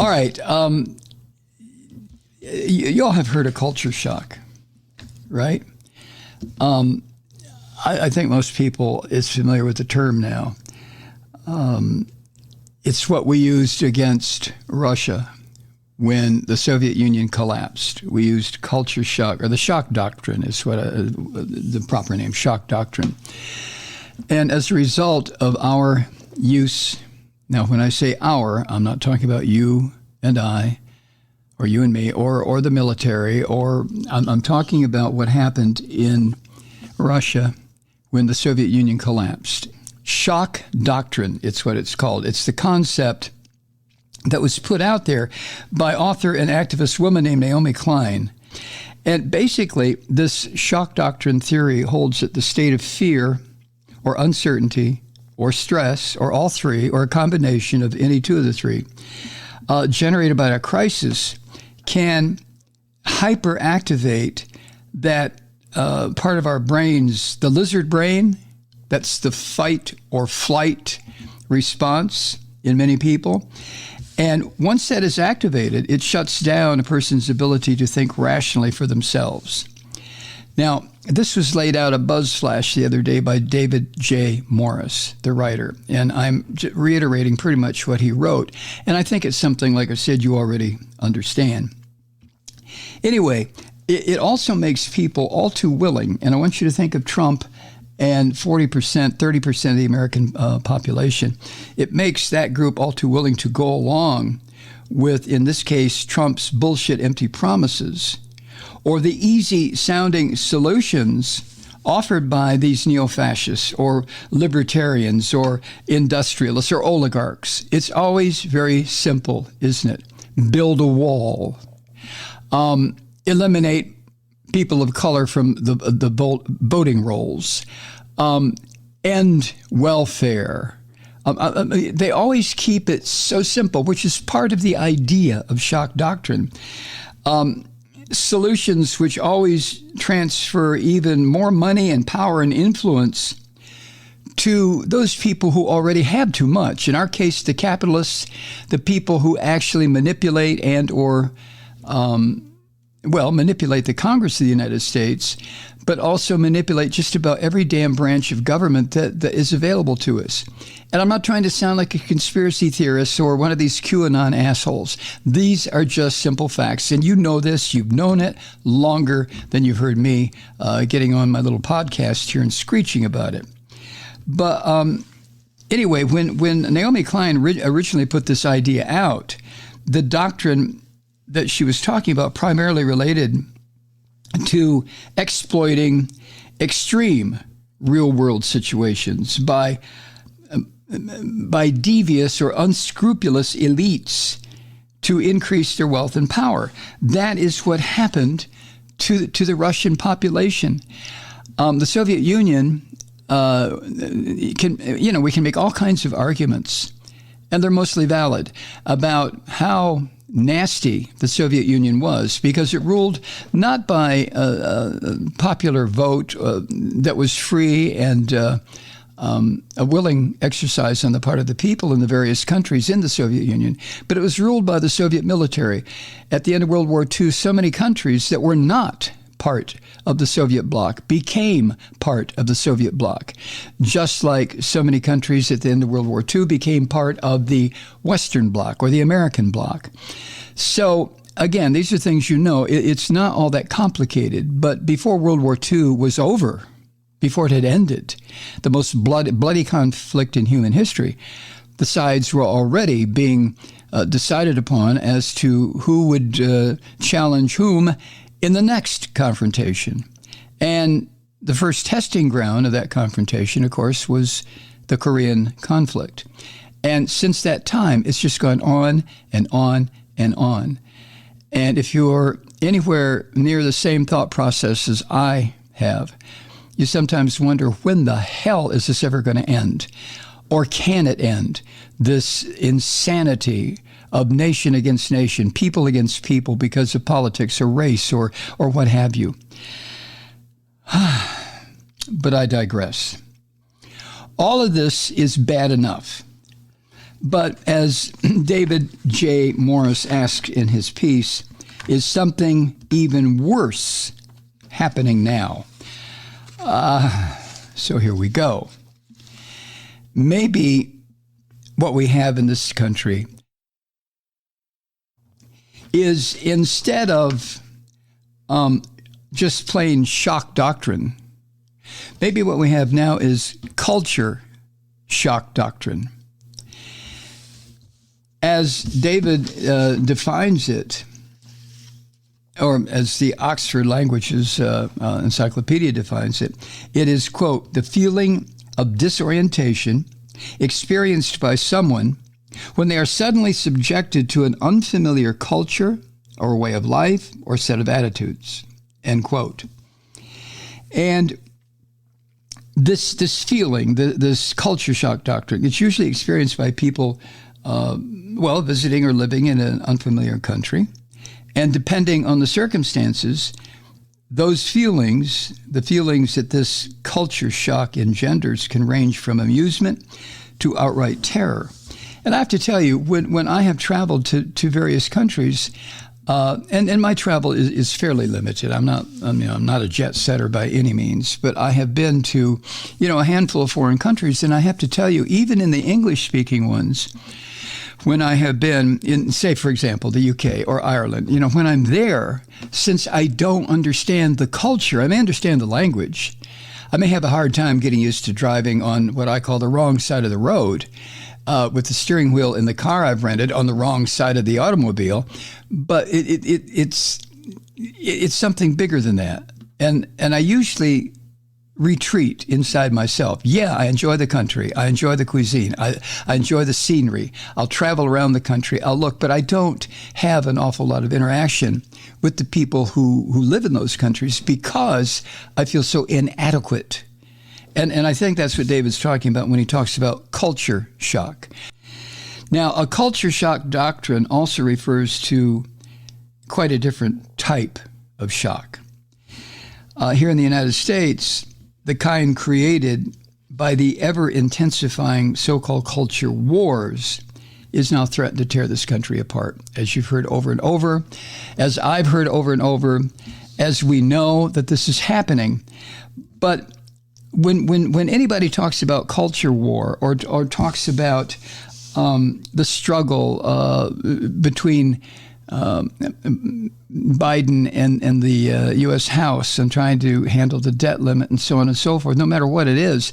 All right. You all have heard of culture shock, right? I think most people is familiar with the term now. It's what we used against Russia when the Soviet Union collapsed. We used culture shock, or the Shock Doctrine is what the proper name, Shock Doctrine. And as a result of our use, now when I say our, I'm not talking about you and I, or you and me, or the military, or I'm talking about what happened in Russia when the Soviet Union collapsed. Shock Doctrine, it's what it's called. It's the concept that was put out there by author and activist woman named Naomi Klein. And basically, this shock doctrine theory holds that the state of fear or uncertainty or stress, or all three, or a combination of any two of the three, generated by a crisis can hyperactivate that part of our brains, the lizard brain. That's the fight or flight response in many people. And once that is activated, it shuts down a person's ability to think rationally for themselves. Now, this was laid out a buzzflash the other day by David J. Morris, the writer, and I'm reiterating pretty much what he wrote. And I think it's something, like I said, you already understand. Anyway, it also makes people all too willing, and I want you to think of Trump and 40%, 30% of the American population. It makes that group all too willing to go along with, in this case, Trump's bullshit empty promises, or the easy-sounding solutions offered by these neo-fascists or libertarians or industrialists or oligarchs. It's always very simple, isn't it? Build a wall. Eliminate people of color from the voting rolls. End welfare. They always keep it so simple, which is part of the idea of shock doctrine. Solutions which always transfer even more money and power and influence to those people who already have too much. In our case, the capitalists, the people who actually manipulate and or manipulate the Congress of the United States, but also manipulate just about every damn branch of government that is available to us. And I'm not trying to sound like a conspiracy theorist or one of these QAnon assholes. These are just simple facts. And you know this. You've known it longer than you've heard me getting on my little podcast here and screeching about it. But anyway, when Naomi Klein originally put this idea out, the doctrine that she was talking about primarily related to exploiting extreme real-world situations by devious or unscrupulous elites to increase their wealth and power. That is what happened to the Russian population. The Soviet Union we can make all kinds of arguments, and they're mostly valid, about how nasty the Soviet Union was, because it ruled not by a popular vote that was free and a willing exercise on the part of the people in the various countries in the Soviet Union, but it was ruled by the Soviet military. At the end of World War II, so many countries that were not part of the Soviet bloc became part of the Soviet bloc, just like so many countries at the end of World War II became part of the Western bloc or the American bloc. So again, these are things you know. It's not all that complicated, but before World War II was over, before it had ended, the most bloody conflict in human history, the sides were already being decided upon as to who would challenge whom in the next confrontation. And the first testing ground of that confrontation, of course, was the Korean conflict. And since that time, it's just gone on and on and on. And if you're anywhere near the same thought process as I have, you sometimes wonder, when the hell is this ever going to end? Or can it end? This insanity of nation against nation, people against people because of politics or race or what have you. But I digress. All of this is bad enough. But as David J. Morris asked in his piece, is something even worse happening now? So here we go. Maybe what we have in this country is, instead of just plain shock doctrine, maybe what we have now is culture shock doctrine. As David defines it, or as the Oxford Languages Encyclopedia defines it, it is, quote, the feeling of disorientation experienced by someone when they are suddenly subjected to an unfamiliar culture or way of life or set of attitudes, end quote. And this feeling, this culture shock doctrine, it's usually experienced by people visiting or living in an unfamiliar country. And depending on the circumstances, those feelings, the feelings that this culture shock engenders, can range from amusement to outright terror. And I have to tell you, when I have traveled to various countries, and my travel is fairly limited. I'm not a jet setter by any means, but I have been to, a handful of foreign countries. And I have to tell you, even in the English-speaking ones, when I have been in, say, for example, the UK or Ireland, when I'm there, since I don't understand the culture, I may understand the language, I may have a hard time getting used to driving on what I call the wrong side of the road, with the steering wheel in the car I've rented on the wrong side of the automobile. But it's something bigger than that. And I usually retreat inside myself. Yeah, I enjoy the country. I enjoy the cuisine. I enjoy the scenery. I'll travel around the country. I'll look, but I don't have an awful lot of interaction with the people who live in those countries because I feel so inadequate. And I think that's what David's talking about when he talks about culture shock. Now, a culture shock doctrine also refers to quite a different type of shock. Here in the United States, the kind created by the ever-intensifying so-called culture wars is now threatened to tear this country apart, as you've heard over and over, as I've heard over and over, as we know that this is happening. But when anybody talks about culture war or talks about the struggle between Biden and the U.S. House and trying to handle the debt limit and so on and so forth, no matter what it is,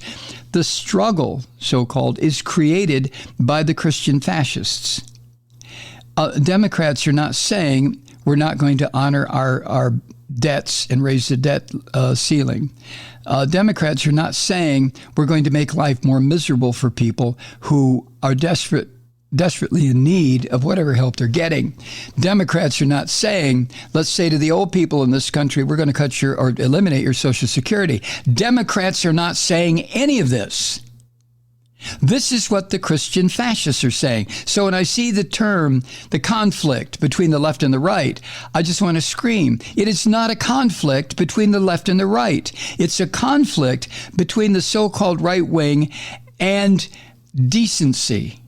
the struggle, so-called, is created by the Christian fascists. Democrats are not saying we're not going to honor our debts and raise the debt ceiling. Democrats are not saying we're going to make life more miserable for people who are desperately in need of whatever help they're getting. Democrats are not saying, let's say to the old people in this country, we're going to cut or eliminate your Social Security. Democrats are not saying any of this. This is what the Christian fascists are saying. So when I see the conflict between the left and the right, I just want to scream. It is not a conflict between the left and the right. It's a conflict between the so-called right wing and decency.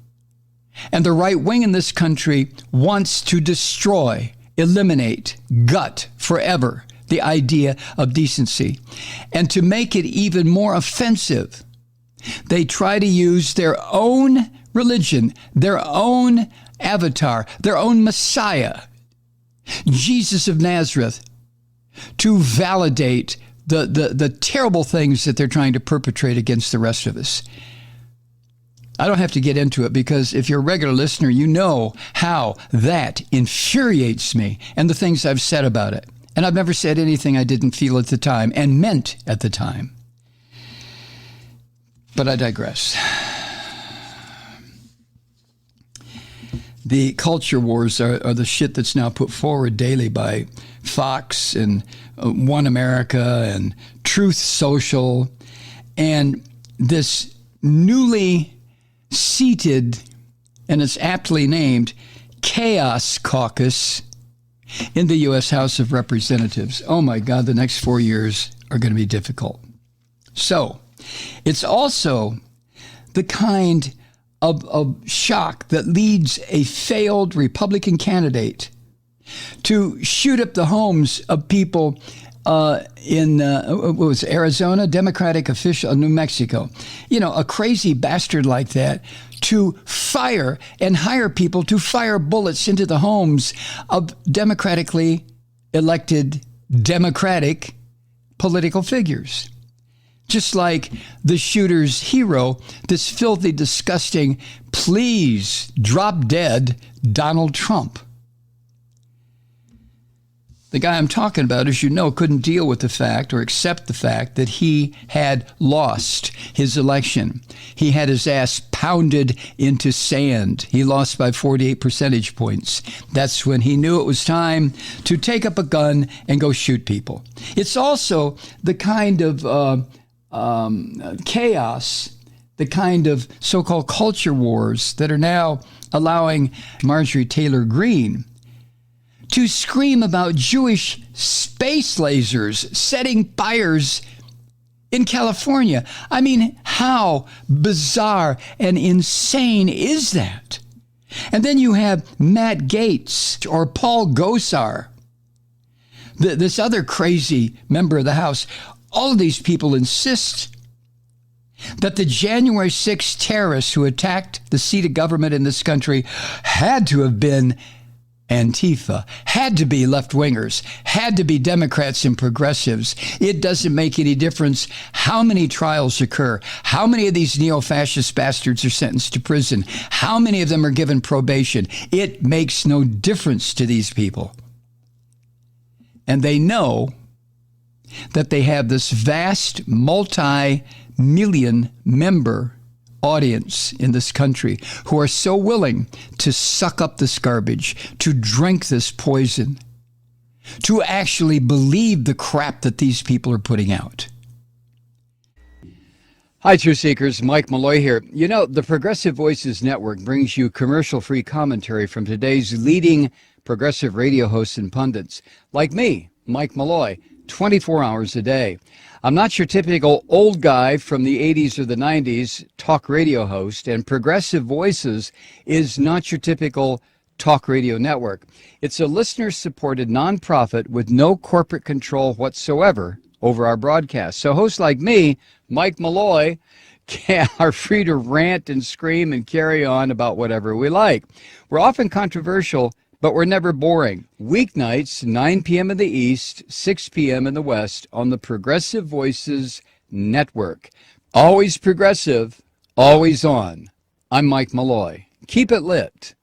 And the right wing in this country wants to destroy, eliminate, gut forever the idea of decency. And to make it even more offensive, they try to use their own religion, their own avatar, their own Messiah, Jesus of Nazareth, to validate the terrible things that they're trying to perpetrate against the rest of us. I don't have to get into it because if you're a regular listener, you know how that infuriates me and the things I've said about it. And I've never said anything I didn't feel at the time and meant at the time. But I digress. The culture wars are the shit that's now put forward daily by Fox and One America and Truth Social and this newly seated, and it's aptly named, Chaos Caucus in the U.S. House of Representatives. Oh my God, the next 4 years are going to be difficult. So, it's also the kind of shock that leads a failed Republican candidate to shoot up the homes of people in what was Arizona, Democratic official, New Mexico. You know, a crazy bastard like that to fire and hire people to fire bullets into the homes of democratically elected Democratic political figures. Just like the shooter's hero, this filthy, disgusting, please drop dead Donald Trump. The guy I'm talking about, as you know, couldn't deal with the fact or accept the fact that he had lost his election. He had his ass pounded into sand. He lost by 48 percentage points. That's when he knew it was time to take up a gun and go shoot people. It's also the kind of chaos, the kind of so-called culture wars that are now allowing Marjorie Taylor Greene to scream about Jewish space lasers setting fires in California. I mean, how bizarre and insane is that? And then you have Matt Gaetz or Paul Gosar, this other crazy member of the House. All of these people insist that the January 6th terrorists who attacked the seat of government in this country had to have been Antifa, had to be left-wingers, had to be Democrats and progressives. It doesn't make any difference how many trials occur, how many of these neo-fascist bastards are sentenced to prison, how many of them are given probation. It makes no difference to these people. And they know that they have this vast multi-million member audience in this country who are so willing to suck up this garbage, to drink this poison, to actually believe the crap that these people are putting out. Hi, Truth Seekers. Mike Malloy here. You know, the Progressive Voices Network brings you commercial-free commentary from today's leading progressive radio hosts and pundits, like me, Mike Malloy, 24 hours a day. I'm not your typical old guy from the 80s or the 90s talk radio host, and Progressive Voices is not your typical talk radio network. It's a listener-supported nonprofit with no corporate control whatsoever over our broadcast. So hosts like me, Mike Malloy, are free to rant and scream and carry on about whatever we like. We're often controversial, but we're never boring. Weeknights, 9 p.m. in the East, 6 p.m. in the West on the Progressive Voices Network. Always progressive, always on. I'm Mike Malloy. Keep it lit.